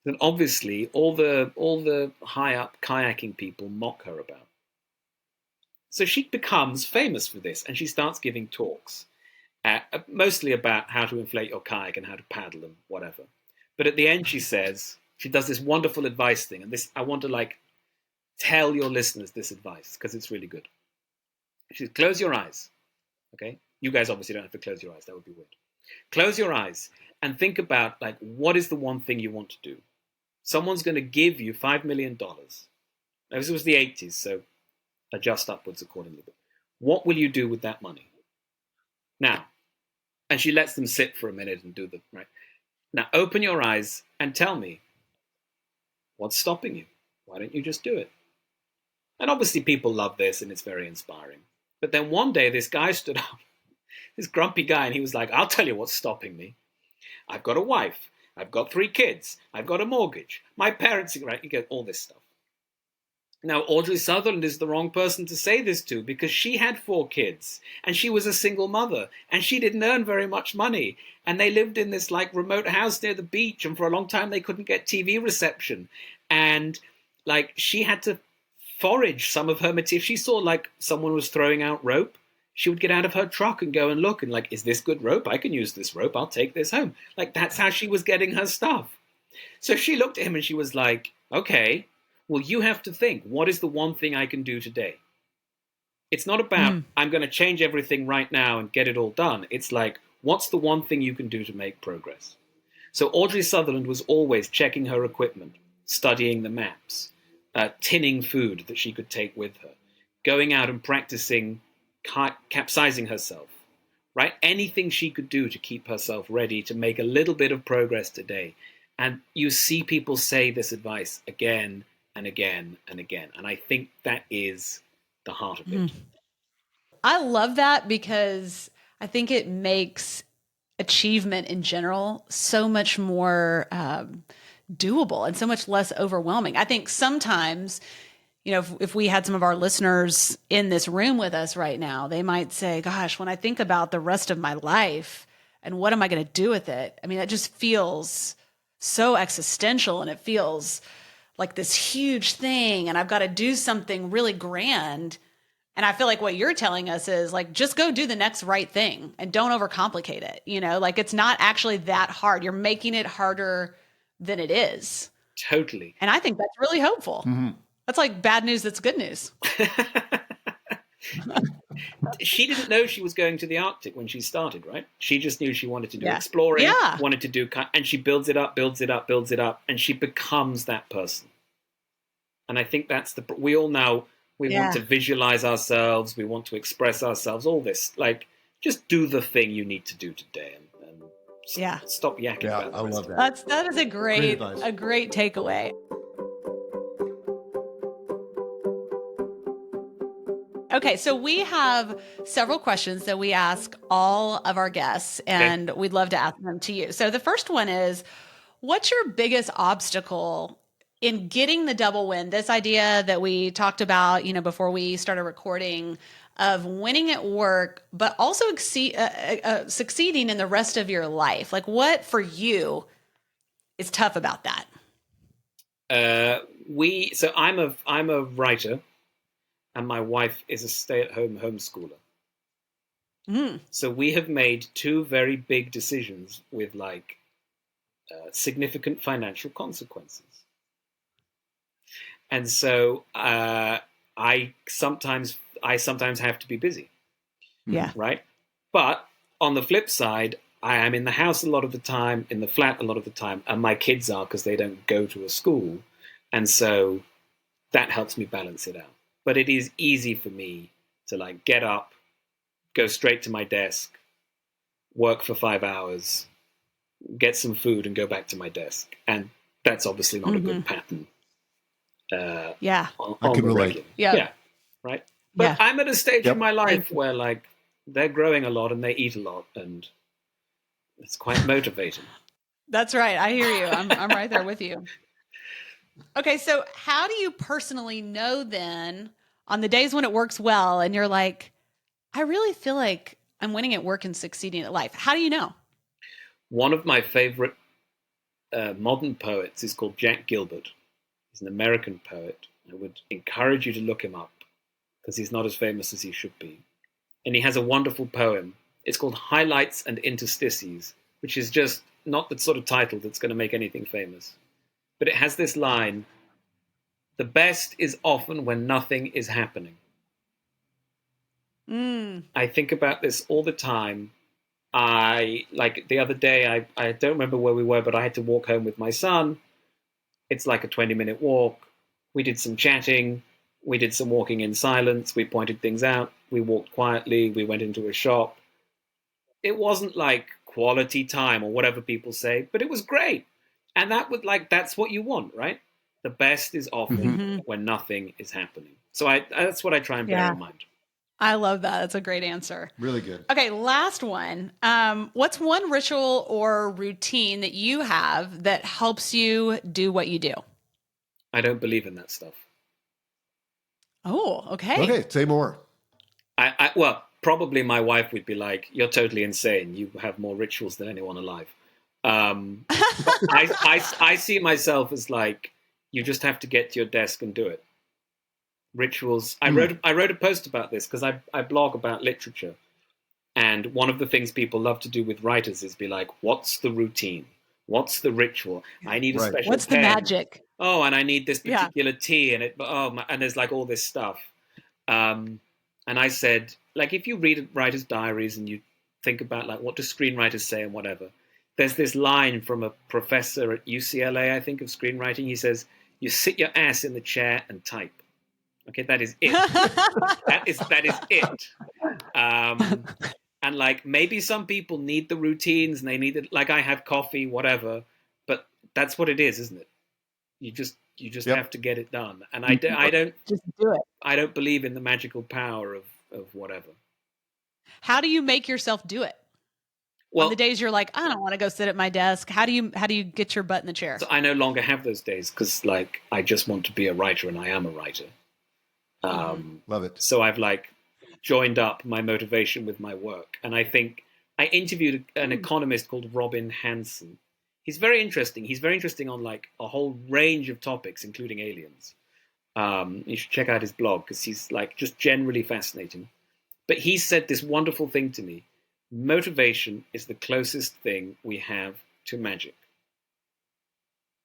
Then obviously all the high up kayaking people mock her about. So she becomes famous for this, and she starts giving talks, mostly about how to inflate your kayak and how to paddle and whatever. But at the end, she says, she does this wonderful advice thing, and this I want to like tell your listeners this advice because it's really good. She says, close your eyes. Okay? You guys obviously don't have to close your eyes. That would be weird. Close your eyes and think about like what is the one thing you want to do. Someone's going to give you $5 million. Now, this was the 80s, so adjust upwards accordingly. But what will you do with that money? Now, and she lets them sit for a minute and do the right. Now, open your eyes and tell me, what's stopping you? Why don't you just do it? And obviously people love this and it's very inspiring. But then one day this guy stood up, this grumpy guy, and he was like, I'll tell you what's stopping me. I've got a wife. I've got 3 kids. I've got a mortgage. My parents, right? You get all this stuff. Now, Audrey Sutherland is the wrong person to say this to because she had 4 kids and she was a single mother and she didn't earn very much money. And they lived in this like remote house near the beach. And for a long time, they couldn't get TV reception. And like she had to forage some of her material. If she saw like someone was throwing out rope, she would get out of her truck and go and look and like, is this good rope? I can use this rope. I'll take this home. Like that's how she was getting her stuff. So she looked at him and she was like, okay, well, you have to think, what is the one thing I can do today? It's not about, I'm going to change everything right now and get it all done. It's like, what's the one thing you can do to make progress? So Audrey Sutherland was always checking her equipment, studying the maps, tinning food that she could take with her, going out and practicing capsizing herself, right? Anything she could do to keep herself ready to make a little bit of progress today. And you see people say this advice again and again and again. And I think that is the heart of it. I love that because I think it makes achievement in general so much more doable and so much less overwhelming. I think sometimes, if we had some of our listeners in this room with us right now, they might say, gosh, when I think about the rest of my life and what am I going to do with it? I mean, it just feels so existential, and it feels like this huge thing, and I've got to do something really grand. And I feel like what you're telling us is like, just go do the next right thing and don't overcomplicate it. Like it's not actually that hard. You're making it harder than it is. Totally. And I think that's really hopeful. Mm-hmm. That's like bad news that's good news. She didn't know she was going to the Arctic when she started, right? She just knew she wanted to do Yeah. exploring, Yeah. wanted to do, and she builds it up, and she becomes that person. And I think that's we all know we want to visualize ourselves, we want to express ourselves, all this. Like, just do the thing you need to do today, and stop yakking about I love that. That is a great takeaway. Okay, so we have several questions that we ask all of our guests, and we'd love to ask them to you. So the first one is, what's your biggest obstacle in getting the double win? This idea that we talked about, before we started recording, of winning at work, but also succeeding in the rest of your life. Like, what for you is tough about that? So I'm a writer, and my wife is a stay-at-home homeschooler. So we have made two very big decisions with significant financial consequences. And so I sometimes have to be busy. Yeah. Right. But on the flip side, I am in the house a lot of the time, in the flat a lot of the time, and my kids are, because they don't go to a school. And so that helps me balance it out. But it is easy for me to get up, go straight to my desk, work for 5 hours, get some food, and go back to my desk. And that's obviously not a good pattern. I can relate. Yeah. Right. But I'm at a stage in my life where they're growing a lot and they eat a lot, and it's quite motivating. That's right. I hear you. I'm right there with you. Okay, so how do you personally know then, on the days when it works well and you're like, I really feel like I'm winning at work and succeeding at life? How do you know? One of my favorite modern poets is called Jack Gilbert. He's an American poet. I would encourage you to look him up, because he's not as famous as he should be. And he has a wonderful poem. It's called Highlights and Interstices, which is just not the sort of title that's going to make anything famous. But it has this line: the best is often when nothing is happening. I think about this all the time. The other day, I don't remember where we were, but I had to walk home with my son. It's like a 20-minute walk. We did some chatting. We did some walking in silence. We pointed things out. We walked quietly. We went into a shop. It wasn't like quality time or whatever people say, but it was great. And that's what you want, right? The best is often when nothing is happening. So that's what I try and bear in mind. I love that. That's a great answer. Really good. Okay, last one. What's one ritual or routine that you have that helps you do what you do? I don't believe in that stuff. Oh, okay. Okay, say more. Well, probably my wife would be like, "You're totally insane. You have more rituals than anyone alive." I see myself as you just have to get to your desk and do it. Rituals. I wrote a post about this because I blog about literature, and one of the things people love to do with writers is be like, "What's the routine? What's the ritual? I need a special What's pen. the magic? Oh, and I need this particular tea, and and there's all this stuff." And I said, if you read writers' diaries and you think about what do screenwriters say and whatever, there's this line from a professor at UCLA, I think, of screenwriting. He says, "You sit your ass in the chair and type." Okay, that is it. that is it. And maybe some people need the routines and they need it. I have coffee, whatever, but that's what it is, isn't it? You just have to get it done. And I don't just do it. I don't believe in the magical power of whatever. How do you make yourself do it? On the days you're like, I don't want to go sit at my desk. How do you get your butt in the chair? So I no longer have those days because like I just want to be a writer and I am a writer. Love it. So I've like joined up my motivation with my work. And I think I interviewed an economist called Robin Hanson. He's very interesting. He's very interesting on like a whole range of topics, including aliens. You should check out his blog because he's like just generally fascinating. But he said this wonderful thing to me. Motivation is the closest thing we have to magic.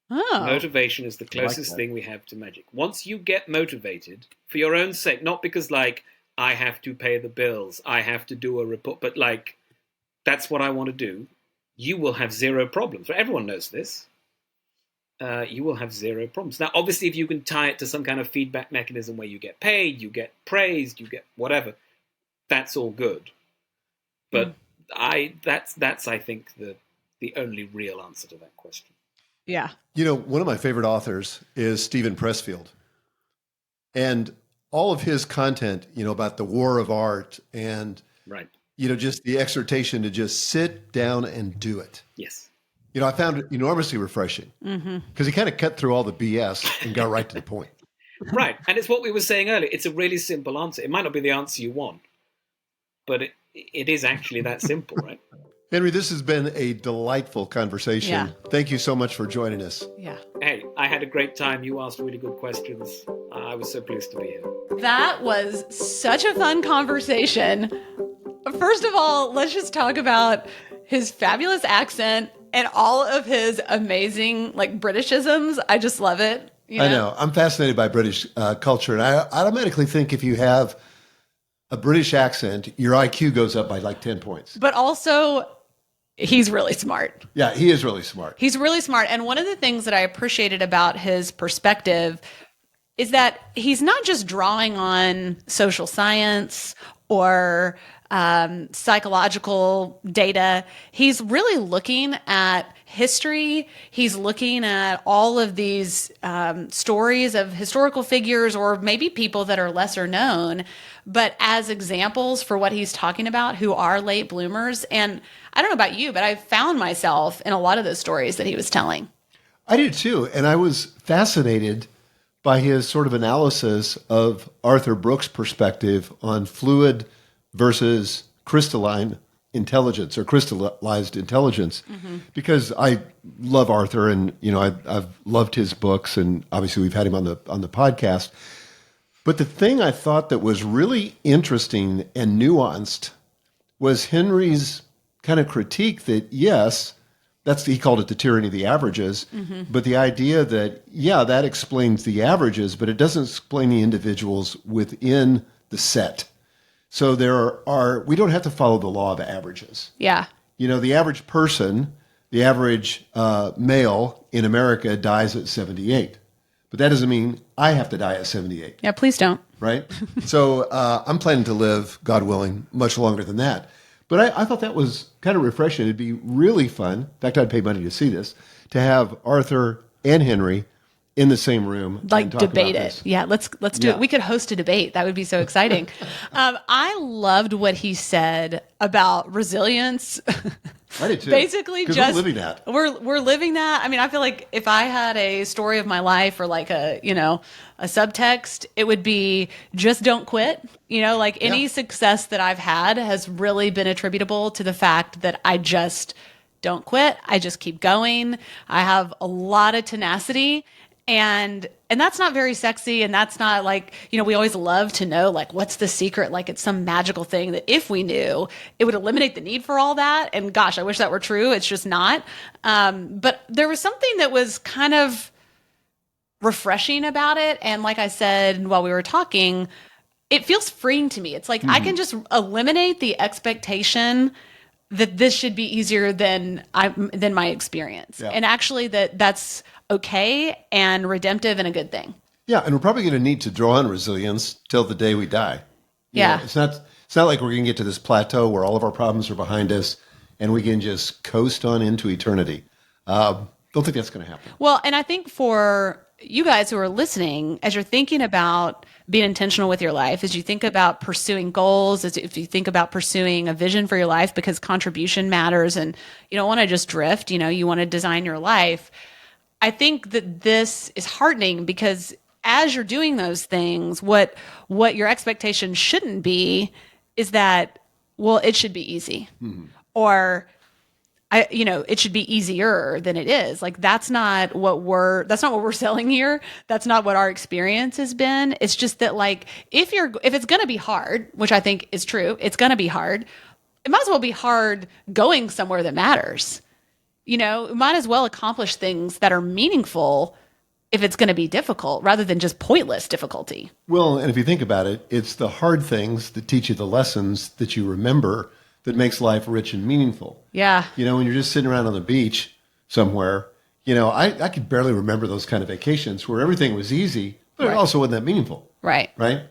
Oh. Motivation is the closest thing we have to magic. Once you get motivated for your own sake, not because like I have to pay the bills, I have to do a report, but like that's what I want to do, you will have zero problems. Everyone knows this. You will have zero problems. Now, obviously, if you can tie it to some kind of feedback mechanism where you get paid, you get praised, you get whatever, that's all good. But that's I think the only real answer to that question. Yeah. You know, one of my favorite authors is Stephen Pressfield. And all of his content, you know, about the war of art and, right, you know, just the exhortation to just sit down and do it. Yes. You know, I found it enormously refreshing because he kind of cut through all the BS and got right to the point. Right. And it's what we were saying earlier. It's a really simple answer. It might not be the answer you want, but it is actually that simple, right? Henry, this has been a delightful conversation. Yeah. Thank you so much for joining us. Yeah. Hey, I had a great time. You asked really good questions. I was so pleased to be here. That was such a fun conversation. First of all, let's just talk about his fabulous accent and all of his amazing like Britishisms. I just love it. You know? I know. I'm fascinated by British culture. And I automatically think if you have a British accent, your IQ goes up by like 10 points. But also, he's really smart. Yeah, he is really smart. He's really smart. And one of the things that I appreciated about his perspective is that he's not just drawing on social science or psychological data. He's really looking at history. He's looking at all of these stories of historical figures or maybe people that are lesser known, but as examples for what he's talking about who are late bloomers. And I don't know about you, but I found myself in a lot of those stories that he was telling. I did too. And I was fascinated by his sort of analysis of Arthur Brooks' perspective on fluid versus crystalline intelligence or crystallized intelligence, because I love Arthur and, you know, I've loved his books and obviously we've had him on the podcast. But the thing I thought that was really interesting and nuanced was Henry's kind of critique that, yes, he called it the tyranny of the averages, but the idea that, yeah, that explains the averages, but it doesn't explain the individuals within the set. So we don't have to follow the law of averages. Yeah. You know, the average person, the average male in America dies at 78. But that doesn't mean I have to die at 78. Yeah, please don't. Right? So I'm planning to live, God willing, much longer than that. But I thought that was kind of refreshing. It'd be really fun. In fact, I'd pay money to see this, to have Arthur and Henry in the same room, like debate it. Yeah, let's do it. We could host a debate. That would be so exciting. I loved what he said about resilience. I did too. Basically, just we're living that. We're living that. I mean, I feel like if I had a story of my life or like a subtext, it would be just don't quit. You know, like any success that I've had has really been attributable to the fact that I just don't quit. I just keep going. I have a lot of tenacity. And that's not very sexy. And that's not like, you know, we always love to know, like, what's the secret? Like, it's some magical thing that if we knew, it would eliminate the need for all that. And gosh, I wish that were true. It's just not. But there was something that was kind of refreshing about it. And like I said, while we were talking, it feels freeing to me. It's like, I can just eliminate the expectation that this should be easier than my experience. Yeah. And actually that's okay and redemptive and a good thing. Yeah, and we're probably going to need to draw on resilience till the day we die. You know, it's not like we're going to get to this plateau where all of our problems are behind us and we can just coast on into eternity. Don't think that's going to happen. Well, and I think for you guys who are listening, as you're thinking about being intentional with your life, as you think about pursuing goals, as if you think about pursuing a vision for your life, because contribution matters and you don't want to just drift, you want to design your life. I think that this is heartening because as you're doing those things, what your expectation shouldn't be is that, well, it should be easy. Or it should be easier than it is. Like that's not what we're selling here. That's not what our experience has been. It's just that like if it's going to be hard, which I think is true, it's going to be hard. It might as well be hard going somewhere that matters. It might as well accomplish things that are meaningful if it's going to be difficult rather than just pointless difficulty. Well, and if you think about it, it's the hard things that teach you the lessons that you remember that makes life rich and meaningful. Yeah. When you're just sitting around on the beach somewhere, I could barely remember those kind of vacations where everything was easy, but it also wasn't that meaningful. Right. Right?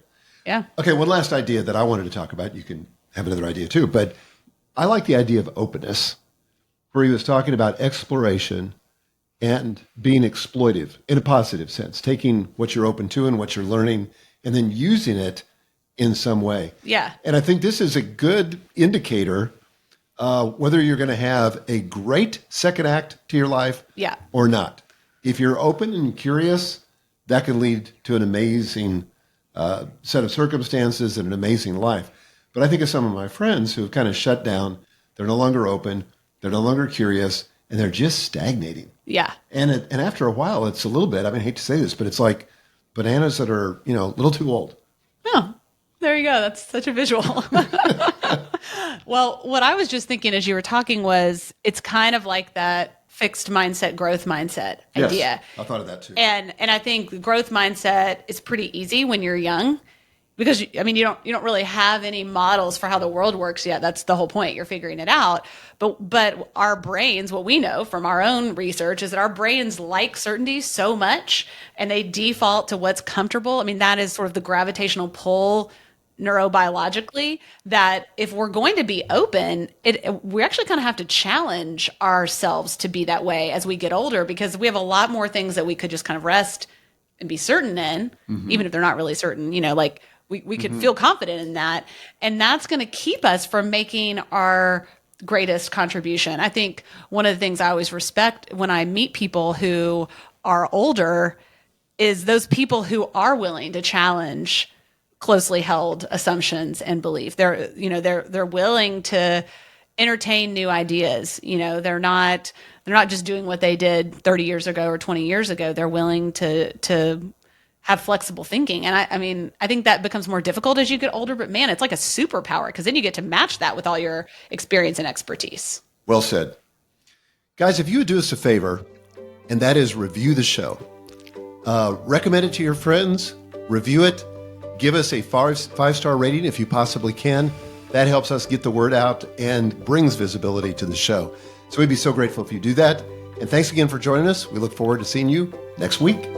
Yeah. Okay, one last idea that I wanted to talk about. You can have another idea too, but I like the idea of openness, where he was talking about exploration and being exploitive in a positive sense, taking what you're open to and what you're learning and then using it in some way. Yeah. And I think this is a good indicator whether you're going to have a great second act to your life or not. If you're open and curious, that can lead to an amazing set of circumstances and an amazing life. But I think of some of my friends who have kind of shut down. They're no longer open. They're no longer curious. And they're just stagnating. Yeah. And after a while, it's a little bit, I hate to say this, but it's like bananas that are, a little too old. Oh, there you go. That's such a visual. Well, what I was just thinking as you were talking was it's kind of like that fixed mindset, growth mindset idea. Yes, I thought of that too. And I think the growth mindset is pretty easy when you're young. Because you don't really have any models for how the world works yet. That's the whole point. You're figuring it out. But our brains, what we know from our own research is that our brains like certainty so much and they default to what's comfortable. That is sort of the gravitational pull neurobiologically, that if we're going to be open, we actually kind of have to challenge ourselves to be that way as we get older, because we have a lot more things that we could just kind of rest and be certain in, even if they're not really certain, like we could feel confident in that. And that's going to keep us from making our greatest contribution. I think one of the things I always respect when I meet people who are older is those people who are willing to challenge closely held assumptions and belief. They're willing to entertain new ideas. They're not just doing what they did 30 years ago or 20 years ago. They're willing to have flexible thinking. And I think that becomes more difficult as you get older, but man, it's like a superpower because then you get to match that with all your experience and expertise. Well said. Guys, if you would do us a favor, and that is review the show, recommend it to your friends, review it, give us a 5-star rating if you possibly can. That helps us get the word out and brings visibility to the show. So we'd be so grateful if you do that. And thanks again for joining us. We look forward to seeing you next week.